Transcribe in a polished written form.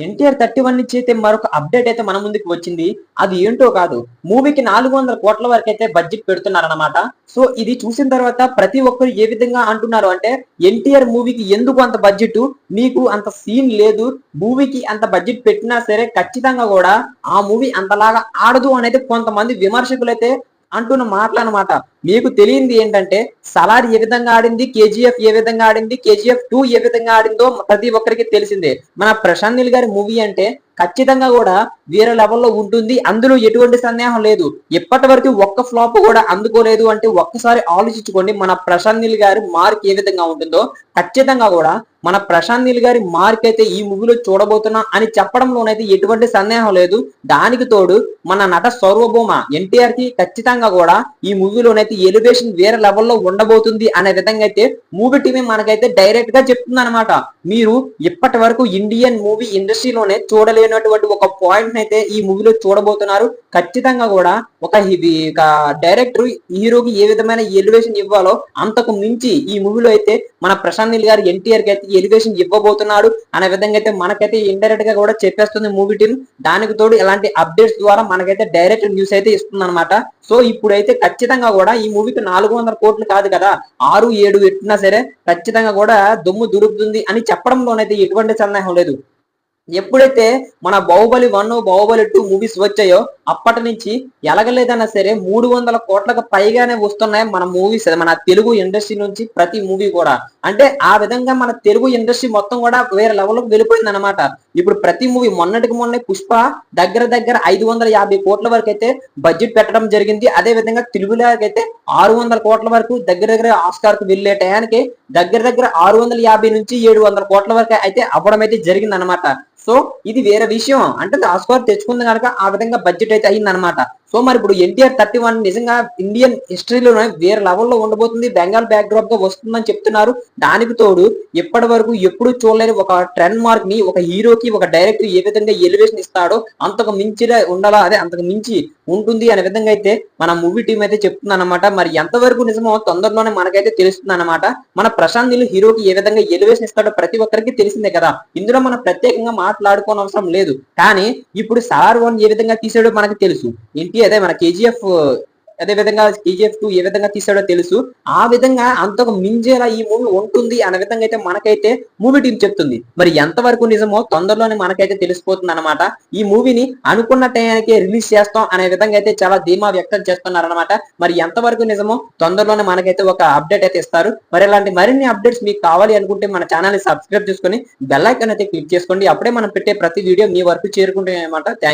ఎన్టీఆర్ 31 నుంచి అయితే మరొక అప్డేట్ అయితే మన ముందుకు వచ్చింది. అది ఏంటో కాదు. మూవీకి 400 కోట్ల వరకు అయితే బడ్జెట్ పెడుతున్నారన్నమాట. సో ఇది చూసిన తర్వాత ప్రతి ఒక్కరు ఏ విధంగా అంటున్నారు అంటే ఎన్టీఆర్ మూవీకి ఎందుకు అంత బడ్జెట్? మీకు అంత సీన్ లేదు. మూవీకి అంత బడ్జెట్ పెట్టినా సరే ఖచ్చితంగా కూడా ఆ మూవీ అంతలాగా ఆడదు అనేది కొంతమంది విమర్శకులైతే అంటున్న మాటలన్నమాట. మీకు తెలియంది ఏంటంటే సలార్ ఏ విధంగా ఆడింది, కేజీఎఫ్ ఏ విధంగా ఆడింది, కేజీఎఫ్ 2 ఏ విధంగా ఆడిందో ప్రతి ఒక్కరికి తెలిసిందే. మన ప్రశాంత్ నీల్ గారి మూవీ అంటే ఖచ్చితంగా కూడా వేరే లెవెల్లో ఉంటుంది. అందులో ఎటువంటి సందేహం లేదు. ఇప్పటి వరకు ఒక్క ఫ్లాప్ కూడా అందుకోలేదు అంటే ఒక్కసారి ఆలోచించుకోండి మన ప్రశాంత్ నీల్ గారి మార్క్ ఏ విధంగా ఉంటుందో. ఖచ్చితంగా కూడా మన ప్రశాంత్ నీల్ గారి మార్క్ అయితే ఈ మూవీలో చూడబోతున్నా అని చెప్పడంలోనైతే ఎటువంటి సందేహం లేదు. దానికి తోడు మన నట సార్వభౌమ ఎన్టీఆర్ కి ఖచ్చితంగా కూడా ఈ మూవీలోనైతే ఎలివేషన్ వేరే లెవెల్లో ఉండబోతుంది అనే విధంగా అయితే మూవీ టీమే మనకైతే డైరెక్ట్ గా చెప్తుంది అనమాట. మీరు ఇప్పటి వరకు ఇండియన్ మూవీ ఇండస్ట్రీలోనే చూడలేనటువంటి ఒక పాయింట్ అయితే ఈ మూవీలో చూడబోతున్నారు. ఖచ్చితంగా కూడా ఒక డైరెక్టర్ హీరోకి ఏ విధమైన ఎలివేషన్ ఇవ్వాలో అంతకు మించి ఈ మూవీలో అయితే మన ప్రశాంత్ నీల్ గారు ఎన్టీఆర్ కి అయితే ఎలివేషన్ ఇవ్వబోతున్నాడు అనే విధంగా అయితే మనకైతే ఇండైరెక్ట్ గా కూడా చెప్పేస్తుంది మూవీ టీమ్. దానికి తోడు ఇలాంటి అప్డేట్స్ ద్వారా మనకైతే డైరెక్ట్ న్యూస్ అయితే ఇస్తుంది అనమాట. సో ఇప్పుడైతే ఖచ్చితంగా కూడా ఈ మూవీకి 400 కోట్లు కాదు కదా, 6, 7 పెట్టినా సరే ఖచ్చితంగా కూడా దుమ్ము దురుకుతుంది అని చెప్పడంలోనైతే ఎటువంటి సందేహం లేదు. ఎప్పుడైతే మన బాహుబలి 1, బాహుబలి 2 మూవీస్ వచ్చాయో అప్పటి నుంచి ఎలగలేదన్నా సరే 300 కోట్లకు పైగానే వస్తున్నాయి మన మూవీస్, మన తెలుగు ఇండస్ట్రీ నుంచి ప్రతి మూవీ కూడా. అంటే ఆ విధంగా మన తెలుగు ఇండస్ట్రీ మొత్తం కూడా వేరే లెవెల్కి వెళ్ళిపోయింది అనమాట. ఇప్పుడు ప్రతి మూవీ మొన్నటికి మొన్న పుష్ప దగ్గర 550 కోట్ల వరకు అయితే బడ్జెట్ పెట్టడం జరిగింది. అదే విధంగా తెలుగులోకైతే 600 కోట్ల వరకు దగ్గర ఆస్కార్ కు వెళ్లే టయానికి దగ్గర 650 నుంచి 700 కోట్ల వరకు అయితే అవ్వడం అయితే జరిగింది అనమాట. సో ఇది వేరే విషయం. అంటే ఆస్కార్ తెచ్చుకుంది కనుక ఆ విధంగా బడ్జెట్ అయితే అయింది అనమాట. సో మరి ఇప్పుడు ఎన్టీఆర్ 31 నిజంగా ఇండియన్ హిస్టరీలోనే వేరే లెవెల్లో ఉండబోతుంది, బెంగాల్ బ్యాక్ డ్రాప్ గా వస్తుందని చెప్తున్నారు. దానికి తోడు ఇప్పటి వరకు ఎప్పుడు చూడలేని ఒక ట్రెండ్ మార్క్ ని ఒక హీరోకి ఒక డైరెక్టర్ ఏ విధంగా ఎలివేషన్ ఇస్తాడో అంతకు మించి ఉండాలా, అదే అంతకు మించి ఉంటుంది అనే విధంగా అయితే మన మూవీ టీం అయితే చెప్తుంది అనమాట. మరి ఎంతవరకు నిజమో తొందరలోనే మనకైతే తెలుస్తుంది అనమాట. మన ప్రశాంత్ నీల్ హీరోకి ఏ విధంగా ఎలివేషన్ ఇస్తాడో ప్రతి ఒక్కరికి తెలిసిందే కదా. ఇందులో మనం ప్రత్యేకంగా మాట్లాడుకోని అవసరం లేదు. కానీ ఇప్పుడు సార్ 1 ఏ విధంగా తీసాడో మనకు తెలుసు. ఏంటి అదే మన కేజీఎఫ్, అదే విధంగా కేజీఎఫ్ 2 ఏ విధంగా తీసాడో తెలుసు. ఆ విధంగా అంతకు మించేలా ఈ మూవీ ఉంటుంది అనే విధంగా అయితే మనకైతే మూవీ టీం చెప్తుంది. మరి ఎంతవరకు నిజమో తొందరలోనే మనకైతే తెలిసిపోతుంది అనమాట. ఈ మూవీని అనుకున్న టైంకే రిలీజ్ చేస్తాం అనే విధంగా అయితే చాలా ధీమా వ్యక్తం చేస్తున్నారు అనమాట. మరి ఎంతవరకు నిజమో తొందరలోనే మనకైతే ఒక అప్డేట్ అయితే ఇస్తారు. మరి ఇలాంటి మరిన్ని అప్డేట్స్ మీకు కావాలి అనుకుంటే మన ఛానల్ ని సబ్స్క్రైబ్ చేసుకొని బెల్ ఐకాన్ అయితే క్లిక్ చేసుకోండి. అప్పుడే మనం పెట్టే ప్రతి వీడియో మీ వరకు చేరుకుంటే అనమాట. థ్యాంక్